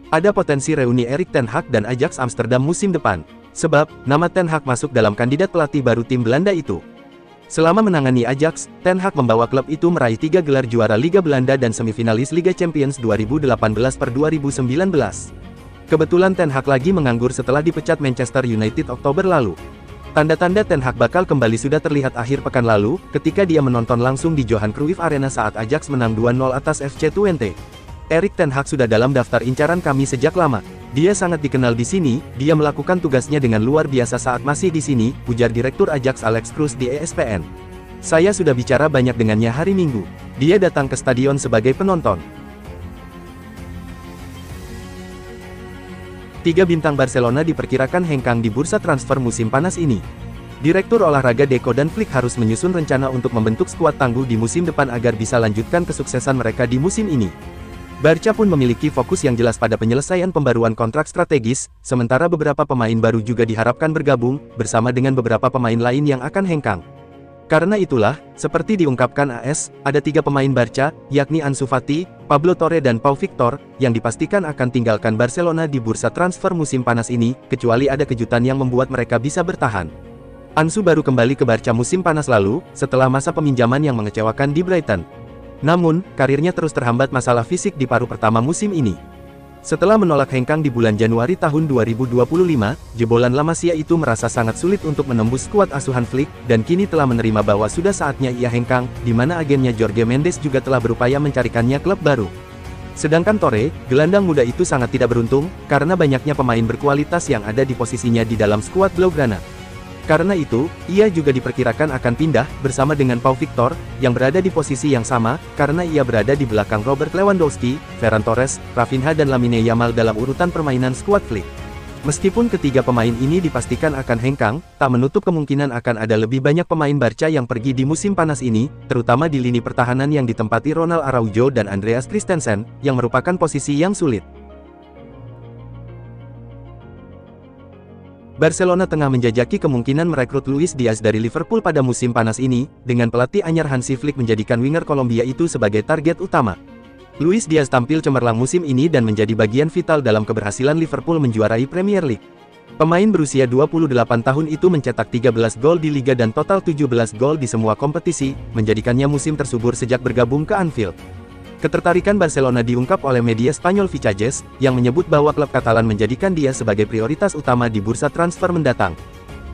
Ada potensi reuni Erik ten Hag dan Ajax Amsterdam musim depan. Sebab, nama Ten Hag masuk dalam kandidat pelatih baru tim Belanda itu. Selama menangani Ajax, Ten Hag membawa klub itu meraih 3 gelar juara Liga Belanda dan semifinalis Liga Champions 2018-2019. Kebetulan Ten Hag lagi menganggur setelah dipecat Manchester United Oktober lalu. Tanda-tanda Ten Hag bakal kembali sudah terlihat akhir pekan lalu, ketika dia menonton langsung di Johan Cruyff Arena saat Ajax menang 2-0 atas FC Twente. Erik ten Hag sudah dalam daftar incaran kami sejak lama. Dia sangat dikenal di sini, dia melakukan tugasnya dengan luar biasa saat masih di sini, ujar Direktur Ajax Alex Kroes di ESPN. Saya sudah bicara banyak dengannya hari Minggu. Dia datang ke stadion sebagai penonton. 3 bintang Barcelona diperkirakan hengkang di bursa transfer musim panas ini. Direktur olahraga Deco dan Flick harus menyusun rencana untuk membentuk skuad tangguh di musim depan agar bisa lanjutkan kesuksesan mereka di musim ini. Barca pun memiliki fokus yang jelas pada penyelesaian pembaruan kontrak strategis, sementara beberapa pemain baru juga diharapkan bergabung, bersama dengan beberapa pemain lain yang akan hengkang. Karena itulah, seperti diungkapkan AS, ada 3 pemain Barca, yakni Ansu Fati, Pablo Torre dan Pau Victor, yang dipastikan akan tinggalkan Barcelona di bursa transfer musim panas ini, kecuali ada kejutan yang membuat mereka bisa bertahan. Ansu baru kembali ke Barca musim panas lalu, setelah masa peminjaman yang mengecewakan di Brighton. Namun, karirnya terus terhambat masalah fisik di paruh pertama musim ini. Setelah menolak hengkang di bulan Januari tahun 2025, jebolan La Masia itu merasa sangat sulit untuk menembus skuad asuhan Flick, dan kini telah menerima bahwa sudah saatnya ia hengkang, di mana agennya Jorge Mendes juga telah berupaya mencarikannya klub baru. Sedangkan Torre, gelandang muda itu sangat tidak beruntung, karena banyaknya pemain berkualitas yang ada di posisinya di dalam skuad Blaugrana. Karena itu, ia juga diperkirakan akan pindah, bersama dengan Pau Victor, yang berada di posisi yang sama, karena ia berada di belakang Robert Lewandowski, Ferran Torres, Rafinha dan Lamine Yamal dalam urutan permainan skuad Flick. Meskipun ketiga pemain ini dipastikan akan hengkang, tak menutup kemungkinan akan ada lebih banyak pemain Barca yang pergi di musim panas ini, terutama di lini pertahanan yang ditempati Ronald Araujo dan Andreas Christensen, yang merupakan posisi yang sulit. Barcelona tengah menjajaki kemungkinan merekrut Luis Diaz dari Liverpool pada musim panas ini, dengan pelatih anyar Hansi Flick menjadikan winger Kolombia itu sebagai target utama. Luis Diaz tampil cemerlang musim ini dan menjadi bagian vital dalam keberhasilan Liverpool menjuarai Premier League. Pemain berusia 28 tahun itu mencetak 13 gol di Liga dan total 17 gol di semua kompetisi, menjadikannya musim tersubur sejak bergabung ke Anfield. Ketertarikan Barcelona diungkap oleh media Spanyol Vichajes, yang menyebut bahwa klub Katalan menjadikan dia sebagai prioritas utama di bursa transfer mendatang.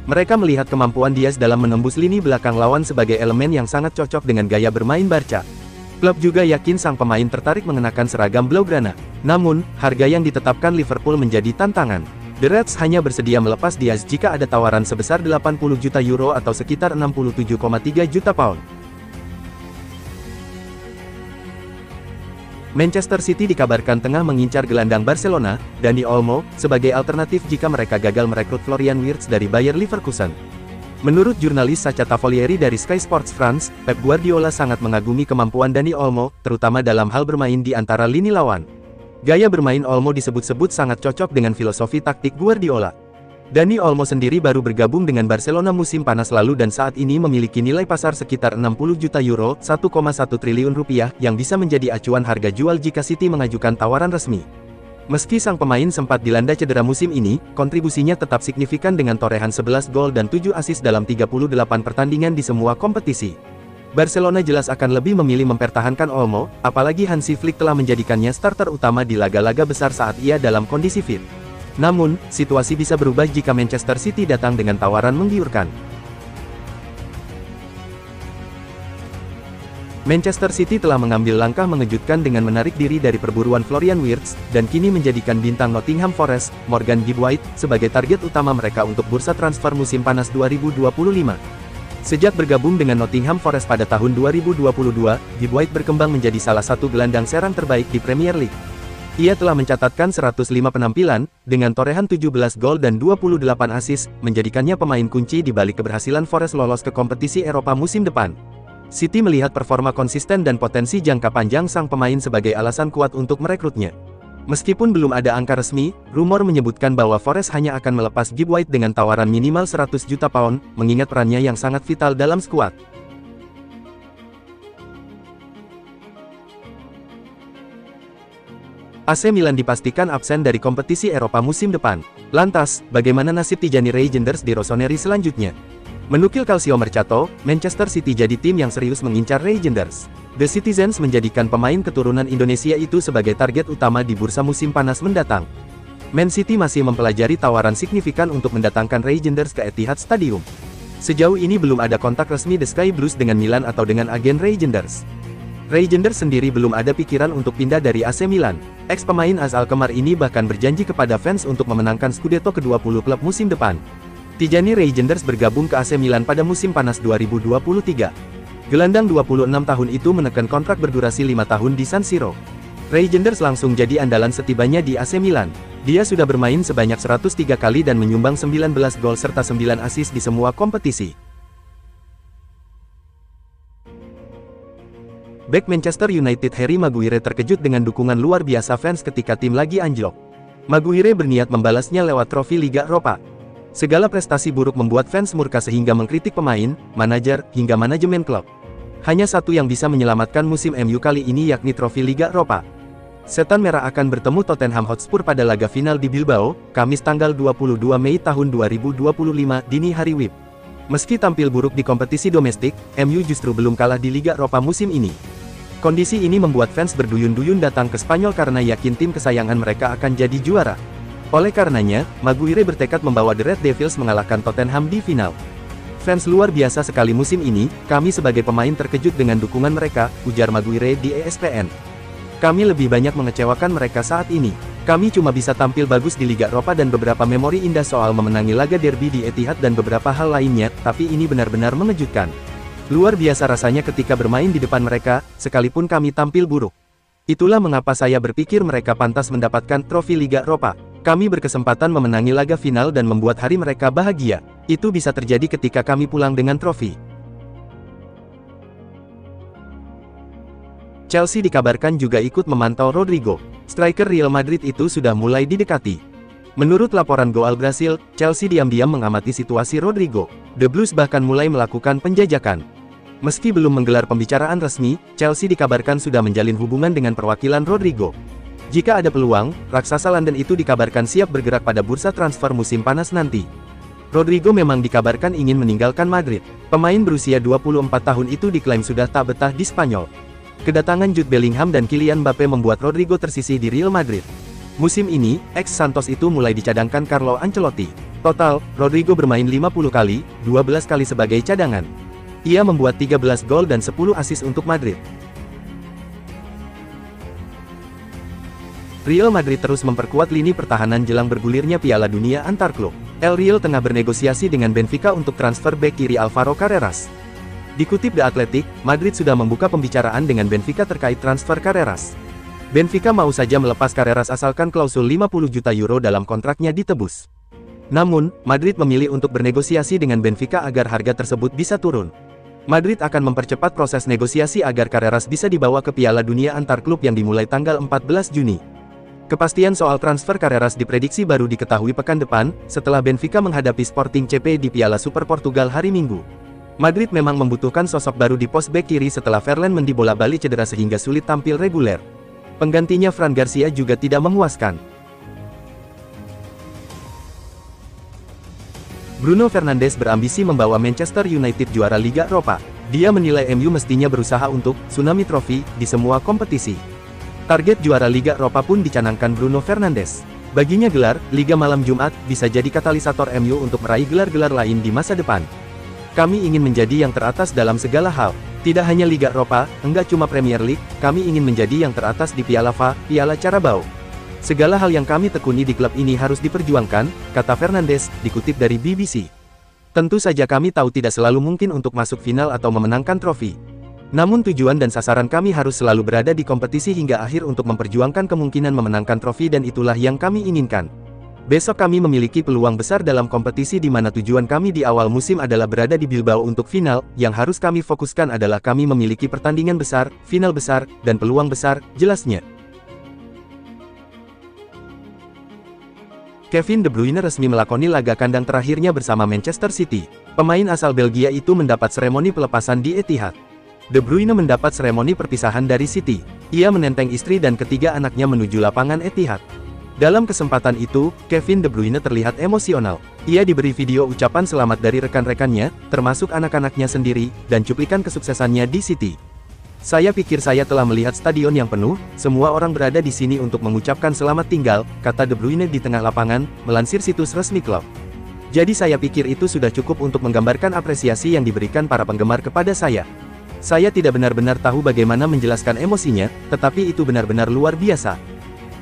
Mereka melihat kemampuan Diaz dalam menembus lini belakang lawan sebagai elemen yang sangat cocok dengan gaya bermain Barca. Klub juga yakin sang pemain tertarik mengenakan seragam Blaugrana. Namun, harga yang ditetapkan Liverpool menjadi tantangan. The Reds hanya bersedia melepas Diaz jika ada tawaran sebesar 80 juta euro atau sekitar 67,3 juta pound. Manchester City dikabarkan tengah mengincar gelandang Barcelona, Dani Olmo, sebagai alternatif jika mereka gagal merekrut Florian Wirtz dari Bayer Leverkusen. Menurut jurnalis Sacha Tavolieri dari Sky Sports France, Pep Guardiola sangat mengagumi kemampuan Dani Olmo, terutama dalam hal bermain di antara lini lawan. Gaya bermain Olmo disebut-sebut sangat cocok dengan filosofi taktik Guardiola. Dani Olmo sendiri baru bergabung dengan Barcelona musim panas lalu dan saat ini memiliki nilai pasar sekitar 60 juta euro, 1,1 triliun rupiah, yang bisa menjadi acuan harga jual jika City mengajukan tawaran resmi. Meski sang pemain sempat dilanda cedera musim ini, kontribusinya tetap signifikan dengan torehan 11 gol dan 7 assist dalam 38 pertandingan di semua kompetisi. Barcelona jelas akan lebih memilih mempertahankan Olmo, apalagi Hansi Flick telah menjadikannya starter utama di laga-laga besar saat ia dalam kondisi fit. Namun, situasi bisa berubah jika Manchester City datang dengan tawaran menggiurkan. Manchester City telah mengambil langkah mengejutkan dengan menarik diri dari perburuan Florian Wirtz, dan kini menjadikan bintang Nottingham Forest, Morgan Gibb White, sebagai target utama mereka untuk bursa transfer musim panas 2025. Sejak bergabung dengan Nottingham Forest pada tahun 2022, Gibb White berkembang menjadi salah satu gelandang serang terbaik di Premier League. Ia telah mencatatkan 105 penampilan, dengan torehan 17 gol dan 28 assist, menjadikannya pemain kunci di balik keberhasilan Forest lolos ke kompetisi Eropa musim depan. City melihat performa konsisten dan potensi jangka panjang sang pemain sebagai alasan kuat untuk merekrutnya. Meskipun belum ada angka resmi, rumor menyebutkan bahwa Forest hanya akan melepas Gibb White dengan tawaran minimal 100 juta pound, mengingat perannya yang sangat vital dalam skuad. AC Milan dipastikan absen dari kompetisi Eropa musim depan. Lantas, bagaimana nasib Tijani Reijnders di Rossoneri selanjutnya? Menukil Calcio Mercato, Manchester City jadi tim yang serius mengincar Reijnders. The Citizens menjadikan pemain keturunan Indonesia itu sebagai target utama di bursa musim panas mendatang. Man City masih mempelajari tawaran signifikan untuk mendatangkan Reijnders ke Etihad Stadium. Sejauh ini belum ada kontak resmi The Sky Blues dengan Milan atau dengan agen Reijnders. Reijnders sendiri belum ada pikiran untuk pindah dari AC Milan. Ex-pemain asal Kemar ini bahkan berjanji kepada fans untuk memenangkan Scudetto ke-20 klub musim depan. Tijani Reijnders bergabung ke AC Milan pada musim panas 2023. Gelandang 26 tahun itu menekan kontrak berdurasi 5 tahun di San Siro. Reijnders langsung jadi andalan setibanya di AC Milan. Dia sudah bermain sebanyak 103 kali dan menyumbang 19 gol serta 9 assist di semua kompetisi. Bek Manchester United Harry Maguire terkejut dengan dukungan luar biasa fans ketika tim lagi anjlok. Maguire berniat membalasnya lewat trofi Liga Eropa. Segala prestasi buruk membuat fans murka sehingga mengkritik pemain, manajer, hingga manajemen klub. Hanya satu yang bisa menyelamatkan musim MU kali ini yakni trofi Liga Eropa. Setan Merah akan bertemu Tottenham Hotspur pada laga final di Bilbao, Kamis tanggal 22 Mei tahun 2025 dini hari WIB. Meski tampil buruk di kompetisi domestik, MU justru belum kalah di Liga Eropa musim ini. Kondisi ini membuat fans berduyun-duyun datang ke Spanyol karena yakin tim kesayangan mereka akan jadi juara. Oleh karenanya, Maguire bertekad membawa The Red Devils mengalahkan Tottenham di final. Fans luar biasa sekali musim ini, kami sebagai pemain terkejut dengan dukungan mereka, ujar Maguire di ESPN. Kami lebih banyak mengecewakan mereka saat ini. Kami cuma bisa tampil bagus di Liga Eropa dan beberapa memori indah soal memenangi laga derby di Etihad dan beberapa hal lainnya, tapi ini benar-benar mengejutkan. Luar biasa rasanya ketika bermain di depan mereka, sekalipun kami tampil buruk. Itulah mengapa saya berpikir mereka pantas mendapatkan trofi Liga Eropa. Kami berkesempatan memenangi laga final dan membuat hari mereka bahagia. Itu bisa terjadi ketika kami pulang dengan trofi. Chelsea dikabarkan juga ikut memantau Rodrigo. Striker Real Madrid itu sudah mulai didekati. Menurut laporan Goal Brasil, Chelsea diam-diam mengamati situasi Rodrigo. The Blues bahkan mulai melakukan penjajakan. Meski belum menggelar pembicaraan resmi, Chelsea dikabarkan sudah menjalin hubungan dengan perwakilan Rodrigo. Jika ada peluang, raksasa London itu dikabarkan siap bergerak pada bursa transfer musim panas nanti. Rodrigo memang dikabarkan ingin meninggalkan Madrid. Pemain berusia 24 tahun itu diklaim sudah tak betah di Spanyol. Kedatangan Jude Bellingham dan Kylian Mbappe membuat Rodrigo tersisih di Real Madrid. Musim ini, ex-Santos itu mulai dicadangkan Carlo Ancelotti. Total, Rodrigo bermain 50 kali, 12 kali sebagai cadangan. Ia membuat 13 gol dan 10 assist untuk Madrid. Real Madrid terus memperkuat lini pertahanan jelang bergulirnya Piala Dunia antar klub. El Real tengah bernegosiasi dengan Benfica untuk transfer bek kiri Alvaro Carreras. Dikutip The Athletic, Madrid sudah membuka pembicaraan dengan Benfica terkait transfer Carreras. Benfica mau saja melepas Carreras asalkan klausul 50 juta euro dalam kontraknya ditebus. Namun, Madrid memilih untuk bernegosiasi dengan Benfica agar harga tersebut bisa turun. Madrid akan mempercepat proses negosiasi agar Carreras bisa dibawa ke Piala Dunia antar klub yang dimulai tanggal 14 Juni. Kepastian soal transfer Carreras diprediksi baru diketahui pekan depan, setelah Benfica menghadapi Sporting CP di Piala Super Portugal hari Minggu. Madrid memang membutuhkan sosok baru di pos bek kiri setelah Ferland Mendy bola-balik cedera sehingga sulit tampil reguler. Penggantinya Fran Garcia juga tidak memuaskan. Bruno Fernandes berambisi membawa Manchester United juara Liga Eropa. Dia menilai MU mestinya berusaha untuk Tsunami Trophy di semua kompetisi. Target juara Liga Eropa pun dicanangkan Bruno Fernandes. Baginya gelar Liga malam Jumat bisa jadi katalisator MU untuk meraih gelar-gelar lain di masa depan. Kami ingin menjadi yang teratas dalam segala hal. Tidak hanya Liga Eropa, enggak cuma Premier League, kami ingin menjadi yang teratas di Piala FA, Piala Carabao. Segala hal yang kami tekuni di klub ini harus diperjuangkan, kata Fernandes, dikutip dari BBC. Tentu saja kami tahu tidak selalu mungkin untuk masuk final atau memenangkan trofi. Namun tujuan dan sasaran kami harus selalu berada di kompetisi hingga akhir untuk memperjuangkan kemungkinan memenangkan trofi dan itulah yang kami inginkan. Besok kami memiliki peluang besar dalam kompetisi di mana tujuan kami di awal musim adalah berada di Bilbao untuk final, yang harus kami fokuskan adalah kami memiliki pertandingan besar, final besar, dan peluang besar, jelasnya. Kevin De Bruyne resmi melakoni laga kandang terakhirnya bersama Manchester City. Pemain asal Belgia itu mendapat seremoni pelepasan di Etihad. De Bruyne mendapat seremoni perpisahan dari City. Ia menenteng istri dan ketiga anaknya menuju lapangan Etihad. Dalam kesempatan itu, Kevin De Bruyne terlihat emosional. Ia diberi video ucapan selamat dari rekan-rekannya, termasuk anak-anaknya sendiri, dan cuplikan kesuksesannya di City. "Saya pikir saya telah melihat stadion yang penuh, semua orang berada di sini untuk mengucapkan selamat tinggal," kata De Bruyne di tengah lapangan, melansir situs resmi klub. "Jadi saya pikir itu sudah cukup untuk menggambarkan apresiasi yang diberikan para penggemar kepada saya. Saya tidak benar-benar tahu bagaimana menjelaskan emosinya, tetapi itu benar-benar luar biasa.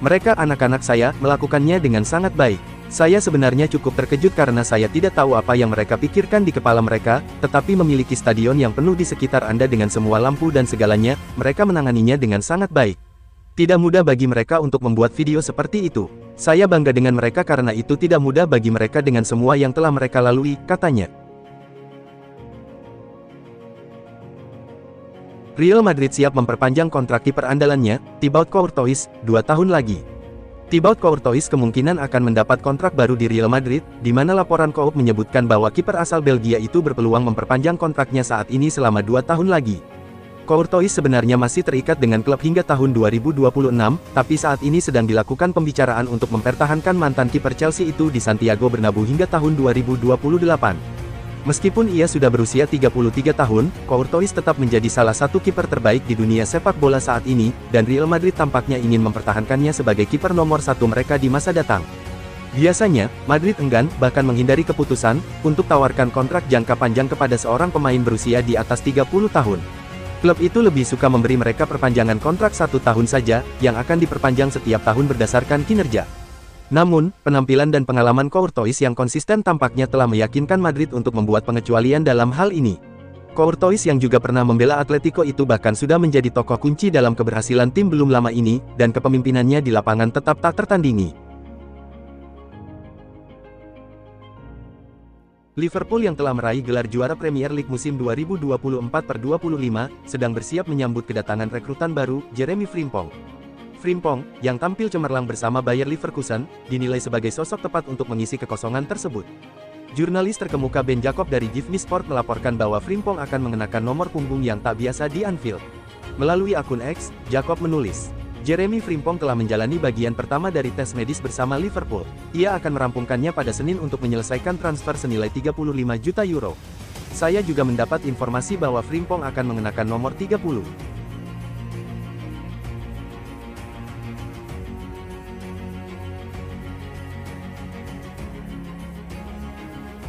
Mereka anak-anak saya melakukannya dengan sangat baik. Saya sebenarnya cukup terkejut karena saya tidak tahu apa yang mereka pikirkan di kepala mereka, tetapi memiliki stadion yang penuh di sekitar Anda dengan semua lampu dan segalanya, mereka menanganinya dengan sangat baik. Tidak mudah bagi mereka untuk membuat video seperti itu. Saya bangga dengan mereka karena itu tidak mudah bagi mereka dengan semua yang telah mereka lalui," katanya. Real Madrid siap memperpanjang kontrak kiper andalannya, Thibaut Courtois, 2 tahun lagi. Thibaut Courtois kemungkinan akan mendapat kontrak baru di Real Madrid, di mana laporan Coop menyebutkan bahwa kiper asal Belgia itu berpeluang memperpanjang kontraknya saat ini selama 2 tahun lagi. Courtois sebenarnya masih terikat dengan klub hingga tahun 2026, tapi saat ini sedang dilakukan pembicaraan untuk mempertahankan mantan kiper Chelsea itu di Santiago Bernabeu hingga tahun 2028. Meskipun ia sudah berusia 33 tahun, Courtois tetap menjadi salah satu kiper terbaik di dunia sepak bola saat ini, dan Real Madrid tampaknya ingin mempertahankannya sebagai kiper nomor 1 mereka di masa datang. Biasanya, Madrid enggan, bahkan menghindari keputusan, untuk tawarkan kontrak jangka panjang kepada seorang pemain berusia di atas 30 tahun. Klub itu lebih suka memberi mereka perpanjangan kontrak 1 tahun saja, yang akan diperpanjang setiap tahun berdasarkan kinerja. Namun, penampilan dan pengalaman Courtois yang konsisten tampaknya telah meyakinkan Madrid untuk membuat pengecualian dalam hal ini. Courtois yang juga pernah membela Atletico itu bahkan sudah menjadi tokoh kunci dalam keberhasilan tim belum lama ini, dan kepemimpinannya di lapangan tetap tak tertandingi. Liverpool yang telah meraih gelar juara Premier League musim 2024/25, sedang bersiap menyambut kedatangan rekrutan baru, Jeremy Frimpong. Frimpong, yang tampil cemerlang bersama Bayer Leverkusen, dinilai sebagai sosok tepat untuk mengisi kekosongan tersebut. Jurnalis terkemuka Ben Jacob dari Give Me Sport melaporkan bahwa Frimpong akan mengenakan nomor punggung yang tak biasa di Anfield. Melalui akun X, Jacob menulis, "Jeremy Frimpong telah menjalani bagian pertama dari tes medis bersama Liverpool. Ia akan merampungkannya pada Senin untuk menyelesaikan transfer senilai 35 juta euro. Saya juga mendapat informasi bahwa Frimpong akan mengenakan nomor 30.